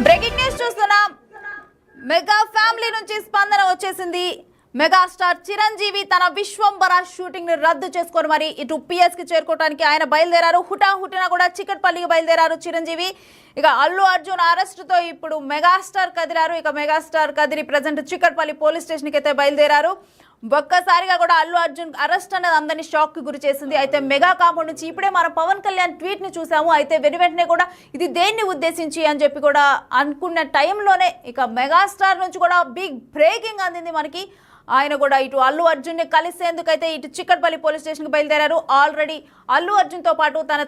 Breaking news చూస్తున్నాం. Mega family నుంచి స్పందన వచ్చేసింది. మెగాస్టార్ చిరంజీవి తన విశ్వంబర షూటింగ్ ని రద్దు చేసుకొని మరి ఇటు పిఎస్ కి చేరుకోవడానికి ఆయన బయలుదేరారు. హుటాహుటిన కూడా చికట్పల్లికి బయలుదేరారు చిరంజీవి. ఇక అల్లు అర్జున్ అరెస్ట్ తో ఇప్పుడు మెగాస్టార్ కదిలారు. ఇక megastar Kadiri present Chikatpalli police station కి అయితే బయలుదేరారు. ఒక్కసారిగా కూడా అల్లు అర్జున్ అరెస్ట్ అనేది అందరినీ షాక్ కి గురి చేసింది. అయితే మెగా కాంపౌండ్ నుంచి ఇప్పుడే మనం పవన్ కళ్యాణ్ ట్వీట్ ని చూసాము. అయితే వెంటనే కూడా ఇది దేన్ని ఉద్దేశించి అని చెప్పి కూడా అనుకున్న టైంలోనే ఇక మెగాస్టార్ నుంచి కూడా బిగ్ బ్రేకింగ్ అందింది మనకి. ఆయన కూడా ఇటు అల్లు అర్జున్ ని కలిసేందుకైతే ఇటు చికట్పల్లి పోలీస్ స్టేషన్ కి బయలుదేరారు. ఆల్రెడీ అల్లు అర్జున్ తో పాటు తన